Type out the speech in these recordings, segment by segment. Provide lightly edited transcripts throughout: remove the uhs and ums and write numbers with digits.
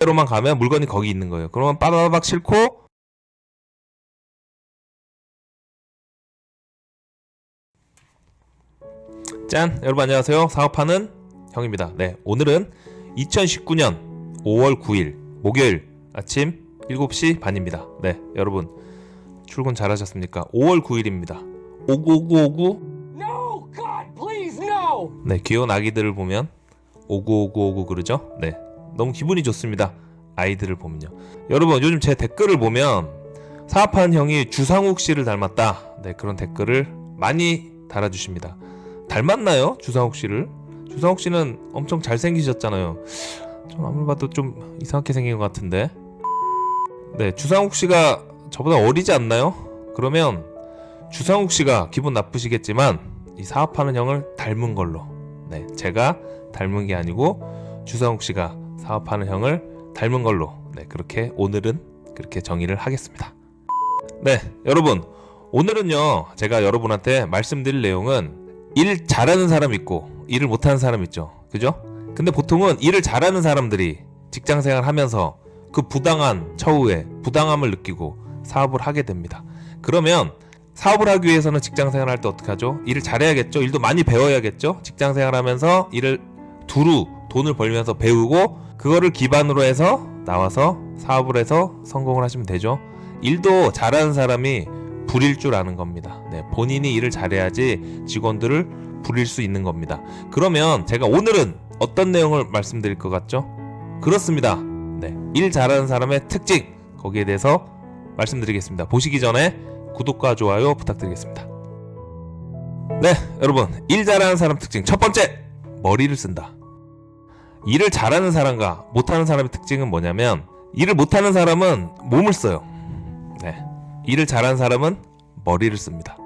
대로만 가면 물건이 거기 있는 거예요. 그러면 빠바박 싣고 짠! 여러분 안녕하세요. 사업하는 형입니다. 네, 오늘은 2019년 5월 9일 목요일 아침 7시 반입니다. 네, 여러분 출근 잘하셨습니까? 5월 9일입니다. 오구오구오구 No, God, please, no! 네, 귀여운 아기들을 보면 오구오구오구 그러죠? 네, 너무 기분이 좋습니다. 아이들을 보면요. 여러분 요즘 제 댓글을 보면 사업하는 형이 주상욱 씨를 닮았다. 네, 그런 댓글을 많이 달아주십니다. 닮았나요? 주상욱 씨를? 주상욱 씨는 엄청 잘생기셨잖아요. 전 아무리 봐도 좀 이상하게 생긴 것 같은데. 네, 주상욱 씨가 저보다 어리지 않나요? 그러면 주상욱 씨가 기분 나쁘시겠지만 이 사업하는 형을 닮은 걸로. 네, 제가 닮은 게 아니고 주상욱 씨가 사업하는 형을 닮은 걸로. 네, 그렇게 오늘은 그렇게 정의를 하겠습니다. 네, 여러분 오늘은요 제가 여러분한테 말씀드릴 내용은 일 잘하는 사람 있고 일을 못하는 사람 있죠, 그죠? 근데 보통은 일을 잘하는 사람들이 직장생활 하면서 그 부당한 처우에 부당함을 느끼고 사업을 하게 됩니다. 그러면 사업을 하기 위해서는 직장생활 할 때 어떻게 하죠? 일을 잘해야겠죠. 일도 많이 배워야겠죠. 직장생활 하면서 일을 두루 돈을 벌면서 배우고 그거를 기반으로 해서 나와서 사업을 해서 성공을 하시면 되죠. 일도 잘하는 사람이 부릴 줄 아는 겁니다. 네, 본인이 일을 잘해야지 직원들을 부릴 수 있는 겁니다. 그러면 제가 오늘은 어떤 내용을 말씀드릴 것 같죠? 그렇습니다. 네, 일 잘하는 사람의 특징, 거기에 대해서 말씀드리겠습니다. 보시기 전에 구독과 좋아요 부탁드리겠습니다. 네, 여러분 일 잘하는 사람 특징 첫 번째, 머리를 쓴다. 일을 잘하는 사람과 못하는 사람의 특징은 뭐냐면 일을 못하는 사람은 몸을 써요. 네, 일을 잘하는 사람은 머리를 씁니다.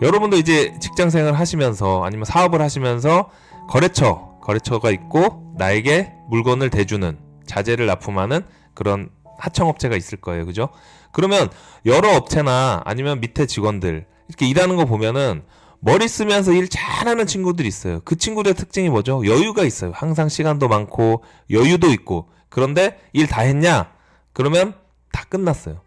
여러분도 이제 직장생활 하시면서 아니면 사업을 하시면서 거래처가 있고 나에게 물건을 대주는, 자재를 납품하는 그런 하청업체가 있을 거예요, 그죠? 그러면 여러 업체나 아니면 밑에 직원들 이렇게 일하는 거 보면은 머리 쓰면서 일 잘하는 친구들이 있어요. 그 친구들의 특징이 뭐죠? 여유가 있어요. 항상 시간도 많고 여유도 있고. 그런데 일 다 했냐? 그러면 다 끝났어요.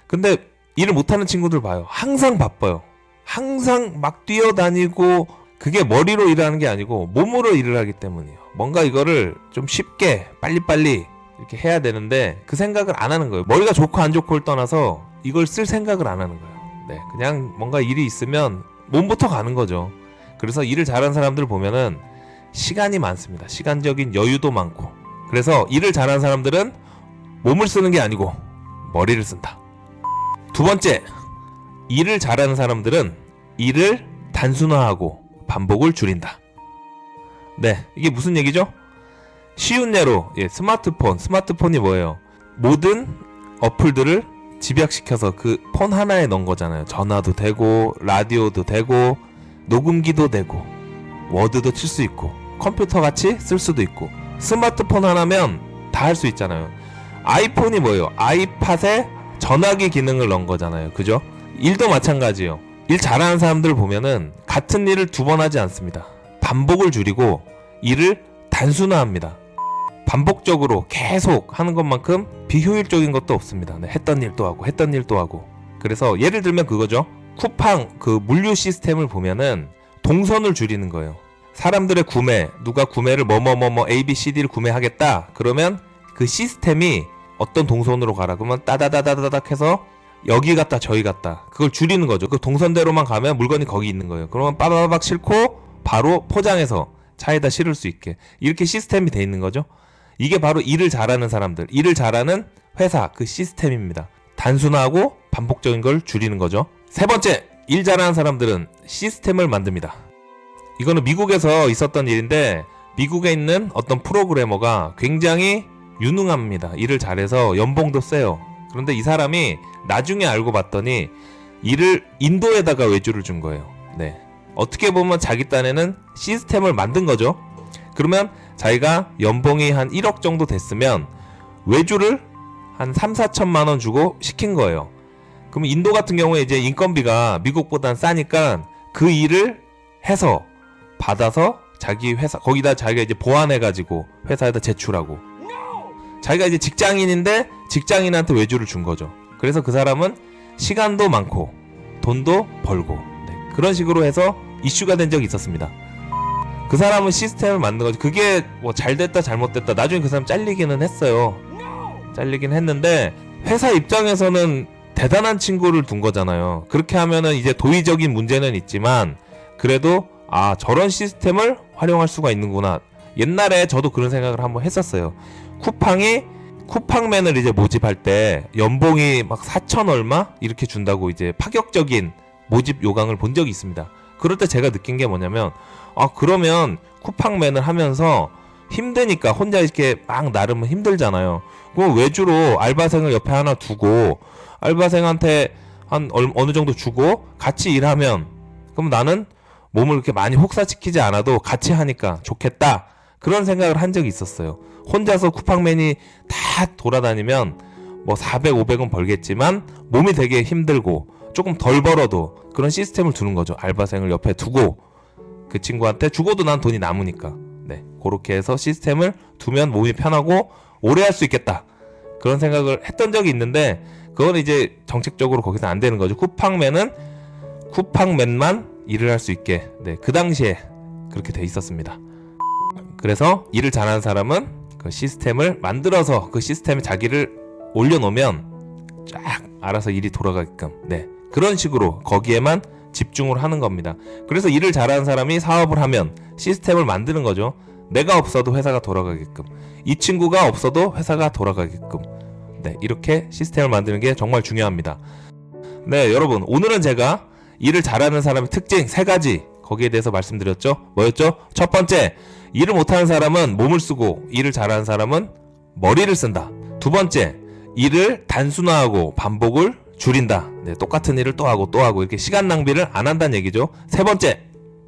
근데 일을 못하는 친구들 봐요. 항상 바빠요. 항상 막 뛰어다니고, 그게 머리로 일하는 게 아니고 몸으로 일을 하기 때문이에요. 뭔가 이거를 좀 쉽게 빨리빨리 이렇게 해야 되는데 그 생각을 안 하는 거예요. 머리가 좋고 안 좋고를 떠나서 이걸 쓸 생각을 안 하는 거예요. 네, 그냥 뭔가 일이 있으면 몸부터 가는 거죠. 그래서 일을 잘하는 사람들 보면은 시간이 많습니다. 시간적인 여유도 많고. 그래서 일을 잘하는 사람들은 몸을 쓰는 게 아니고 머리를 쓴다. 두 번째, 일을 잘하는 사람들은 일을 단순화하고 반복을 줄인다. 네, 이게 무슨 얘기죠? 쉬운 예로, 스마트폰이 뭐예요? 모든 어플들을 집약시켜서 그 폰 하나에 넣은 거잖아요. 전화도 되고 라디오도 되고 녹음기도 되고 워드도 칠 수 있고 컴퓨터 같이 쓸 수도 있고 스마트폰 하나면 다 할 수 있잖아요. 아이폰이 뭐예요? 아이팟에 전화기 기능을 넣은 거잖아요, 그죠? 일도 마찬가지예요. 일 잘하는 사람들 보면은 같은 일을 두 번 하지 않습니다. 반복을 줄이고 일을 단순화합니다. 반복적으로 계속 하는 것만큼 비효율적인 것도 없습니다. 네, 했던 일도 하고. 그래서 예를 들면 그거죠. 쿠팡 그 물류 시스템을 보면은 동선을 줄이는 거예요. 사람들의 구매, 누가 구매를 A, B, C, D를 구매하겠다. 그러면 그 시스템이 어떤 동선으로 가라. 그러면 따다다다닥 해서 여기 갔다 저기 갔다. 그걸 줄이는 거죠. 그 동선대로만 가면 물건이 거기 있는 거예요. 그러면 빠바박 싣고 바로 포장해서 차에다 실을 수 있게. 이렇게 시스템이 돼 있는 거죠. 이게 바로 일을 잘하는 사람들, 일을 잘하는 회사 그 시스템입니다. 단순하고 반복적인 걸 줄이는 거죠. 세 번째, 일 잘하는 사람들은 시스템을 만듭니다. 이거는 미국에서 있었던 일인데 미국에 있는 어떤 프로그래머가 굉장히 유능합니다. 일을 잘해서 연봉도 세요. 그런데 이 사람이 나중에 알고 봤더니 일을 인도에다가 외주를 준 거예요. 네, 어떻게 보면 자기 딴에는 시스템을 만든 거죠. 그러면 자기가 연봉이 한 1억 정도 됐으면 외주를 한 3-4천만 원 주고 시킨 거예요. 그럼 인도 같은 경우에 이제 인건비가 미국보단 싸니까 그 일을 해서 받아서 자기 회사 거기다 자기가 이제 보완해가지고 회사에다 제출하고 자기가 이제 직장인인데 직장인한테 외주를 준 거죠. 그래서 그 사람은 시간도 많고 돈도 벌고 네, 그런 식으로 해서 이슈가 된 적이 있었습니다. 그 사람은 시스템을 만든 거죠. 그게 뭐 잘됐다 잘못됐다 나중에 그 사람 잘리기는 했어요. 잘리긴 했는데 회사 입장에서는 대단한 친구를 둔 거잖아요. 그렇게 하면은 이제 도의적인 문제는 있지만 그래도 아 저런 시스템을 활용할 수가 있는구나. 옛날에 저도 그런 생각을 한번 했었어요. 쿠팡맨을 이제 모집할 때 연봉이 막 4천 얼마 이렇게 준다고 이제 파격적인 모집 요강을 본 적이 있습니다. 그럴 때 제가 느낀 게 뭐냐면 아 그러면 쿠팡맨을 하면서 힘드니까 혼자 이렇게 막 나르면 힘들잖아요. 그럼 외주로 알바생을 옆에 하나 두고 알바생한테 한 어느 정도 주고 같이 일하면 그럼 나는 몸을 그렇게 많이 혹사시키지 않아도 같이 하니까 좋겠다. 그런 생각을 한 적이 있었어요. 혼자서 쿠팡맨이 다 돌아다니면 뭐 400, 500은 벌겠지만 몸이 되게 힘들고 조금 덜 벌어도 그런 시스템을 두는 거죠. 알바생을 옆에 두고 그 친구한테 주고도 난 돈이 남으니까 네 그렇게 해서 시스템을 두면 몸이 편하고 오래 할 수 있겠다. 그런 생각을 했던 적이 있는데 그건 이제 정책적으로 거기서 안 되는 거죠. 쿠팡맨만 일을 할 수 있게 네, 그 당시에 그렇게 돼 있었습니다. 그래서 일을 잘하는 사람은 그 시스템을 만들어서 그 시스템에 자기를 올려놓으면 쫙 알아서 일이 돌아가게끔 네 그런 식으로 거기에만 집중을 하는 겁니다. 그래서 일을 잘하는 사람이 사업을 하면 시스템을 만드는 거죠. 내가 없어도 회사가 돌아가게끔 이 친구가 없어도 회사가 돌아가게끔 네 이렇게 시스템을 만드는 게 정말 중요합니다. 네 여러분 오늘은 제가 일을 잘하는 사람의 특징 3가지 거기에 대해서 말씀드렸죠. 뭐였죠? 첫 번째 일을 못하는 사람은 몸을 쓰고 일을 잘하는 사람은 머리를 쓴다. 두 번째 일을 단순화하고 반복을 줄인다. 네, 똑같은 일을 또 하고 이렇게 시간 낭비를 안 한다는 얘기죠. 세 번째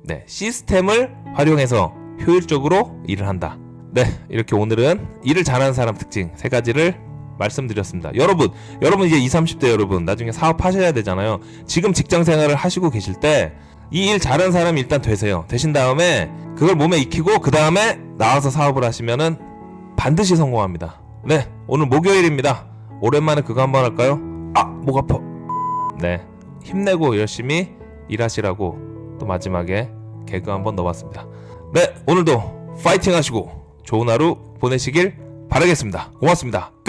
네, 시스템을 활용해서 효율적으로 일을 한다. 네 이렇게 오늘은 일을 잘하는 사람 특징 3가지를 말씀드렸습니다. 여러분 이제 20, 30대 여러분 나중에 사업하셔야 되잖아요. 지금 직장생활을 하시고 계실 때 이 일 잘하는 사람이 일단 되세요. 되신 다음에 그걸 몸에 익히고 그 다음에 나와서 사업을 하시면은 반드시 성공합니다. 네 오늘 목요일입니다. 오랜만에 그거 한번 할까요? 아 목 아파. 네 힘내고 열심히 일하시라고 또 마지막에 개그 한번 넣어봤습니다. 네 오늘도 파이팅 하시고 좋은 하루 보내시길 바라겠습니다. 고맙습니다. 끝.